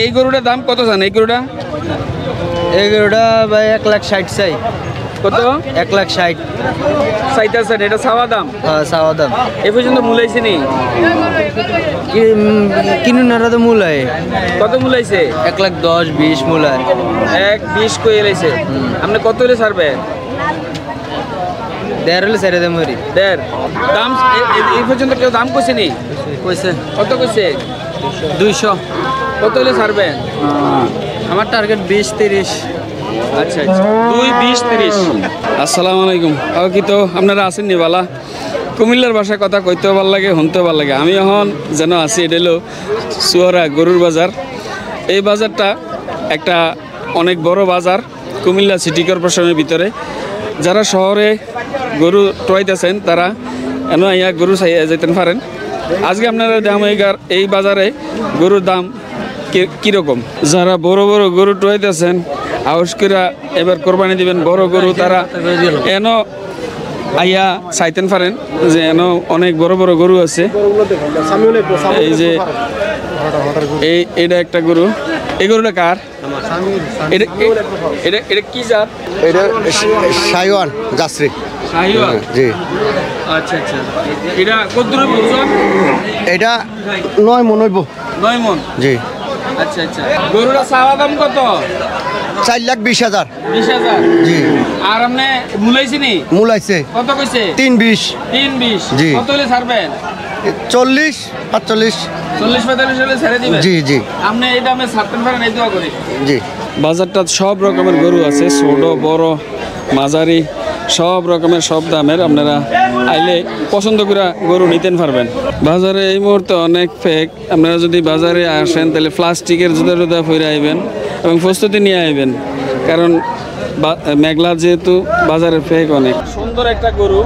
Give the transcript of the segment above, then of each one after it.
এই গরুটার দাম কত জান? এই গরুটা ভাই 1,60,000 চাই। কত? 1,60,000 চাইতেছেন? এটা চাওয়া দাম? চাওয়া দাম। এ পর্যন্ত মূলাইছে নি? কিনুন তো মূল হয়। কত মূলাইছে? 1,10,000 20 মূল হয়। 1,20 কই এলাইছে। আপনি কত হলে ছাড়বে? 1,5 হলে ছেড়ে দেব। 1,5 দাম এই পর্যন্ত কেউ দাম কইছে নি? কইছে। কত কইছে? 200। কত হলে ছাড়বেন? আমার টার্গেট 20-30। আচ্ছা আচ্ছা, 2-20-30। আসসালামু আলাইকুম। কি তো আপনারা আছেন নি বালা? কুমিল্লার ভাষায় কথা কইতেও ভালো লাগে, শুনতেও ভালো লাগে। আমি এখন যেন আছি, এটা হলো চুয়ারা গরুর বাজার। এই বাজারটা একটা অনেক বড় বাজার কুমিল্লা সিটি কর্পোরেশনের ভিতরে। যারা শহরে গরু ট্রাইতেছেন তারা এন ইয়া গরু চাইয়া যেতেন পারেন। আজকে আপনারা দাম এই বাজারে গরুর দাম কীরকম। যারা বড় বড় গরু ট্রাইতেছেন আউস করে এবার কোরবানি দিবেন বড় গরু, তারা এন আইয়া চাইতেন পারেন যে এন অনেক বড় বড় গরু আছে। এই যে এটা একটা গরু। এই গরুটা কার? এটা কি জাত? এটা শাইওয়ান জাসরি। শাহিওয়াল? জি। আচ্ছা আচ্ছা, এটা কত দূরে ওজন? এটা 9 মন হইব। 9 মন? জি। আচ্ছা আচ্ছা, গরুটা চাওয়া দাম কত? 4,20,000। 20,000? জি। আর আপনি মূলাইছি নি? মূলাইছে কত কইছে? 3,20। 3,20? জি। কত হলে ছাড়বেন? 40-45। 40-45 হলে ছেড়ে দিবেন? জি জি। আপনি এই দামে ছাড়তেন পারেন, এই দোয়া করি। জি। বাজারটা সব রকমের গরু আছে, ছোট বড় মাঝারি সব রকমের, সব দামের। আপনারা আইলে পছন্দ করে গরু নিতেন পারবেন। বাজারে এই মুহূর্তে অনেক ফেক। আপনারা যদি বাজারে আসেন তাহলে প্লাস্টিকের জুতা টুতা ফিরে আইবেন এবং প্রস্তুতি নিয়ে আইবেন, কারণ মেঘলা যেহেতু বাজারে ফেক অনেক। সুন্দর একটা গরু,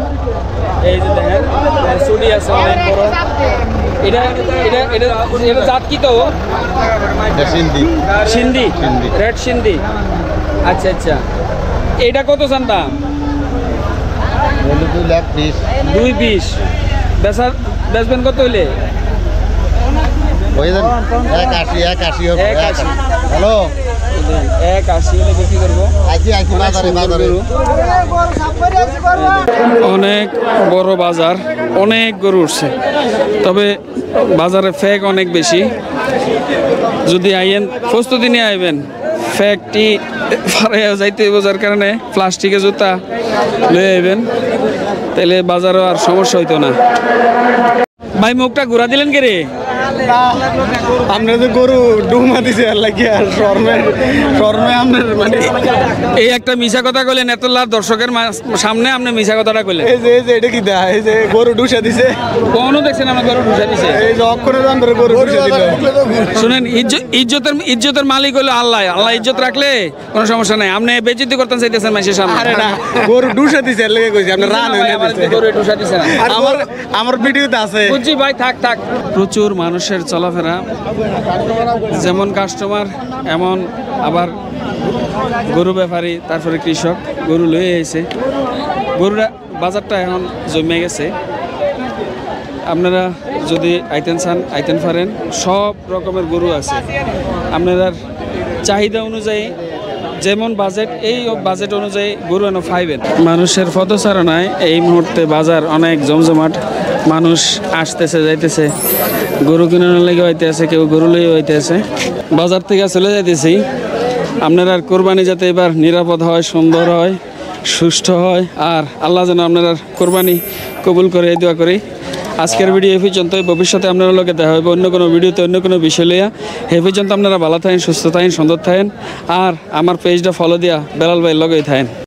এই যে দেখেন চুড়ি আছে অনেক বড়। এটা এটা এটা এটা জাত কি তো? সিন্ধি? রেড সিন্ধি। আচ্ছা আচ্ছা, এটা কত চান দাম? 2,20। বেচবেন কত হইলে? 81। হ্যালো, 81 হলে বিক্রি করবো। অনেক বড় বাজার, অনেক গরু উঠছে, তবে বাজারে ফেক অনেক বেশি। যদি আইয়েন প্রস্তুতি নিয়ে আইবেন, ফ্যাক্টরি ফারাইয়া যাইতে বোঝার কারণে প্লাস্টিকের জুতা লয়ে আইবেন, তাহলে বাজারও আর সমস্যা হইতো না। ভাই মুখটা ঘুরা দিলেন কে রে? আমরা তো গরু ডুমা দিছে লাগি আর শর্মে আপনার মানে এই একটা মিছা কথা কইলেন এত লাভ দর্শকের সামনে, আপনি মিছা কথাটা কইলেন। এই যে এটা কি দা, এই যে গরু ডুসা দিছে। কোনও দেখছেন আমরা গরু ঢুসা দিছে? এই যে অক্ষরে ধরে গরু ডুসা দিল। শুনেন, ইজ্জতের মালিক হলো আল্লাহ। আল্লাহ ইজ্জত রাখলে কোনো সমস্যা নাই। আপনি বেইজ্জতি করতেন চাইতেছেন মানুষের সামনে। আরে না, গরু ডুসা দিছে লাগে কইছি, আপনি রান হইলে দিছে। গরু ঢুসা দিছে না? আমার ভিডিওতে আছে। বুঝছি ভাই, থাক থাক। প্রচুর মানুষের চলাফেরা, যেমন কাস্টমার এমন আবার গরু ব্যাপারী, তারপরে কৃষক গরু লয়ে এসে গরুরা বাজারটা এখন জমে গেছে। আপনারা যদি আইতেন চান আইতেন পারেন, সব রকমের গরু আছে। আপনার চাহিদা অনুযায়ী যেমন বাজেট, এই বাজেট অনুযায়ী গরু এনে পাইবেন। মানুষের পদচারণায় এই মুহূর্তে বাজার অনেক জমজমাট। মানুষ আসতেছে যাইতেছে, গরু কিনার লেগে হইতে আছে, কেউ গরু লেগে হইতে আছে। বাজার থেকে চলে যাইতেছি। আপনার আর কোরবানি যাতে এবার নিরাপদ হয়, সুন্দর হয়, সুষ্ঠু হয়, আর আল্লাহ যেন আপনার কোরবানি কবুল করে, এই দোয়া করি। আজকের ভিডিও এই পর্যন্তই। ভবিষ্যতে আপনারা লোকে দেখা হবে অন্য কোনো ভিডিওতে, অন্য কোনো বিষয় লইয়া। এই পর্যন্ত আপনারা ভালো থাকেন, সুস্থ থাকেন, সুন্দর থাকেন, আর আমার পেজটা ফলো দিয়া বেলাল ভাই লগেই থাকেন।